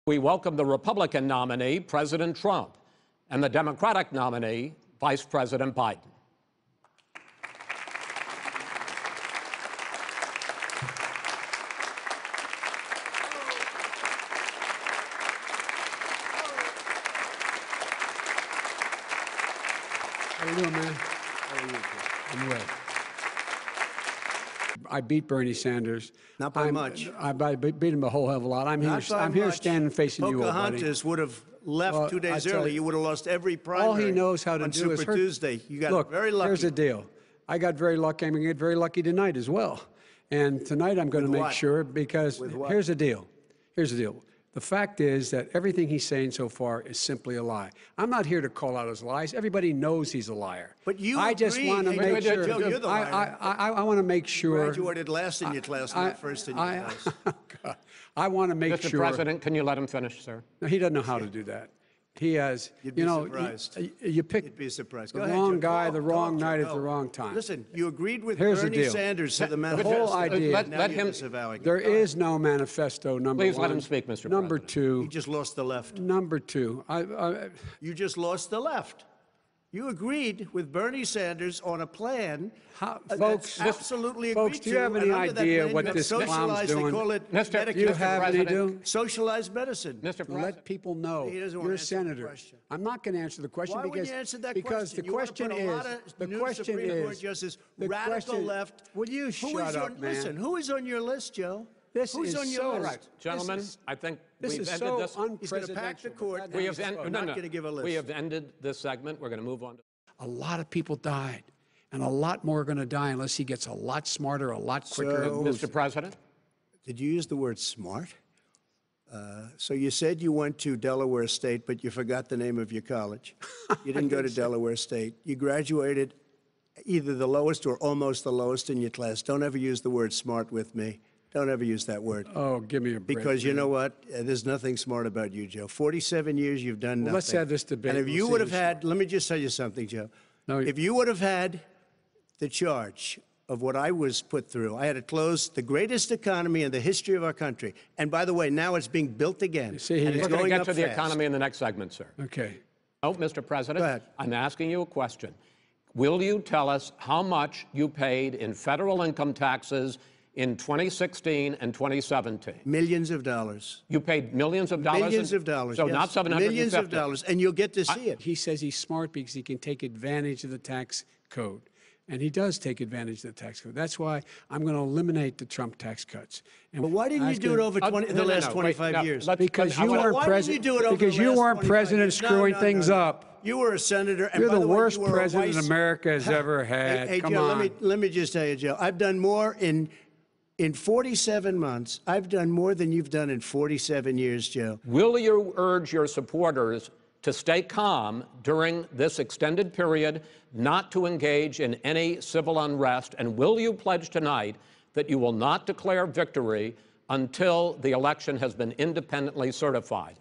We welcome the Republican nominee, President Trump, and the Democratic nominee, Vice President Biden. How you doing, man? How are you? I'm well. I beat Bernie Sanders. Not by much. I beat him a whole hell of a lot. I'm here standing facing you, old buddy. Pocahontas would have left 2 days early. You would have lost every primary. All he knows how to on do Super is hurt. Tuesday. You got Look, very lucky. here's the deal. I got very lucky. I'm going to get very lucky tonight as well. And tonight I'm going to make sure, because here's the deal. Here's the deal. The fact is that everything he's saying so far is simply a lie. I'm not here to call out his lies. Everybody knows he's a liar. But you I just want to make sure. Joe, you're the liar. I want to make sure. You graduated last in your class, not first in your class. God, I want to make sure. Mr. President, can you let him finish, sir? No, he doesn't know how to do that. He has, You'd be surprised. You picked You'd be surprised. the wrong guy, the wrong night at the wrong time. Listen, you agreed with Here's the Bernie deal. Sanders to the The manifesto. whole idea. Let him. There is no manifesto, number Please one. let him speak, Mr. Number President. two. You just lost the left. Number two. You just lost the left. You agreed with Bernie Sanders on a plan Folks, that's absolutely folks, agreed do you have to, any and under that idea plan, what you have this clown's socialized, doing? They call it Mr. You Mr. have any President. do? socialized medicine. Mr. President. Let people know He doesn't want you're a to answer the senator. question. I'm not going to answer the question Why because wouldn't you answer that because question? the question you want is to put a lot of the new question Supreme Court is justice, the radical question, left. Will you shut up, man? Listen, who is on your list, Joe? This Who's is on your so list? right. Gentlemen, I think This we've is ended so this. He's going to pack the unpresidential. court. We have I'm not going to give a list. We have ended this segment. We're going to move on to. A lot of people died, and a lot more are going to die unless he gets a lot smarter, a lot quicker. So- Mr. President. Did you use the word smart? So you said you went to Delaware State, but you forgot the name of your college. You didn't go to Delaware State. You graduated either the lowest or almost the lowest in your class. Don't ever use the word smart with me. Don't ever use that word. Oh, give me a break. Because you know what? There's nothing smart about you, Joe. 47 years, you've done nothing. Let's have this debate. And if We'll you see would have who's had, let me just tell you something, Joe. No, If you would have had the charge of what I was put through, I had to close the greatest economy in the history of our country. And by the way, now it's being built again. see, and it's We're going to going get up to the fast. economy in the next segment, sir. Okay. Oh, Mr. President, Go ahead. I'm asking you a question. Will you tell us how much you paid in federal income taxes in 2016 and 2017? Millions of dollars. You paid millions of dollars? Millions of dollars. So yes. not 750. Millions of dollars. And you'll get to see it. He says he's smart because he can take advantage of the tax code. And he does take advantage of the tax code. That's why I'm going to eliminate the Trump tax cuts. And But why didn't you do it over the last 25 years? Because I you wanna- weren't Why didn't you president. do it over Because the you last weren't 25 president years? No, screwing no, things no. up. You were a senator. And You're by the way, worst you were a president vice- America has ever had. Hey, Come Joe, on. let me just tell you, Joe. I've done more in 47 months. I've done more than you've done in 47 years, Joe. Will you urge your supporters to stay calm during this extended period, not to engage in any civil unrest? And will you pledge tonight that you will not declare victory until the election has been independently certified?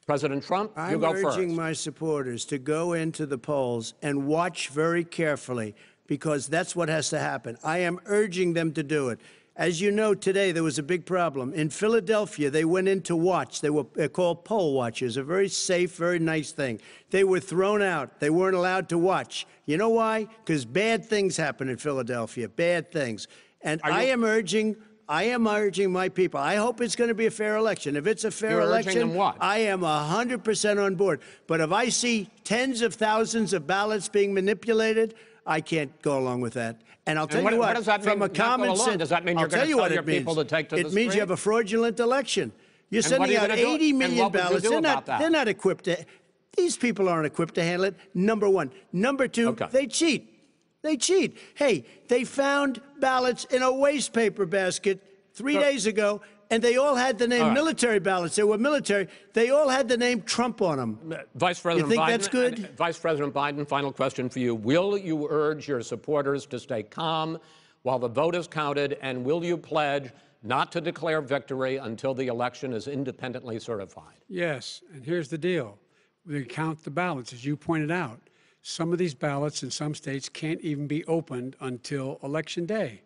President Trump, you go first. I'm urging my supporters to go into the polls and watch very carefully, because that's what has to happen. I am urging them to do it. As you know, today there was a big problem. In Philadelphia, they went in to watch. They're called poll watchers, a very safe, very nice thing. They were thrown out. They weren't allowed to watch. You know why? Because bad things happen in Philadelphia, bad things. And I am urging my people. I hope it's going to be a fair election. If it's a fair You're urging election, them what? I am 100% on board. But if I see tens of thousands of ballots being manipulated, I can't go along with that. And I'll tell you what does that mean, from a not go common along? sense, Does that mean you're I'll tell gonna you tell what your it means. people to take to the It means street? you have a fraudulent election. You're And what are sending you out gonna do? 80 And million what would you ballots. do They're about that? not equipped to. These people aren't equipped to handle it. Number one. Number two, Okay. they cheat. They cheat. Hey, they found ballots in a waste paper basket 3 days ago, and they all had the name military ballots. They were military. They all had the name Trump on them. Vice President You think Biden, that's good? Vice President Biden, final question for you. Will you urge your supporters to stay calm while the vote is counted, and will you pledge not to declare victory until the election is independently certified? Yes, and here's the deal. We count the ballots, as you pointed out. Some of these ballots in some states can't even be opened until Election Day.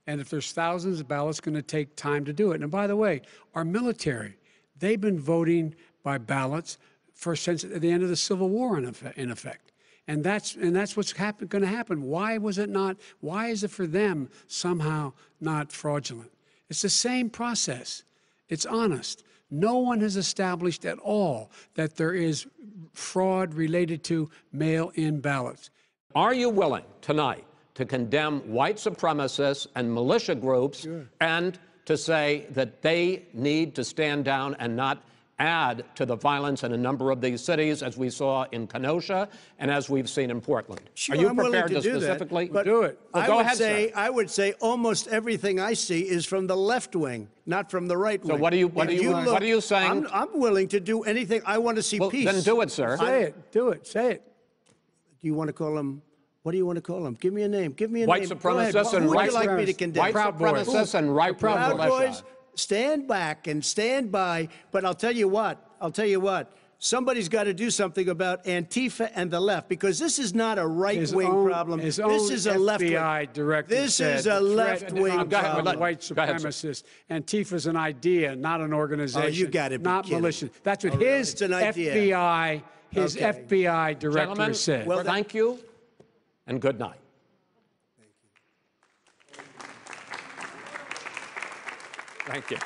And if there's thousands of ballots, it's going to take time to do it. And by the way, our military, They've been voting by ballots since the end of the Civil War, in effect. And that's what's going to happen. Why was it not? Why is it for them somehow not fraudulent? It's the same process. It's honest. No one has established at all that there is fraud related to mail-in ballots. Are you willing tonight to condemn white supremacists and militia groups and to say that they need to stand down and not add to the violence in a number of these cities, as we saw in Kenosha and as we've seen in Portland? Sure, Are you I'm willing prepared to do specifically that, do it? Well, go ahead, sir. I would say almost everything I see is from the left wing, not from the right wing. So what are you saying? I'm willing to do anything. I want to see Well, peace. then do it, sir. Say it. Do it. Say it. Do you want to call them? What do you want to call them? Give me a name. Give me a White name. supremacists and Who would white you like me to condemn? White supremacists and right-wing Proud militia. Boys, stand back and stand by. But I'll tell you what. Somebody's got to do something about Antifa and the left, because this is not a right-wing problem. This is a left-wing. FBI director This said is a left-wing problem. white supremacists. Antifa's an idea, not an organization. Oh, you gotta be not kidding. militia. That's what It's an idea. FBI director Gentlemen, said. well, thank you and good night. Thank you.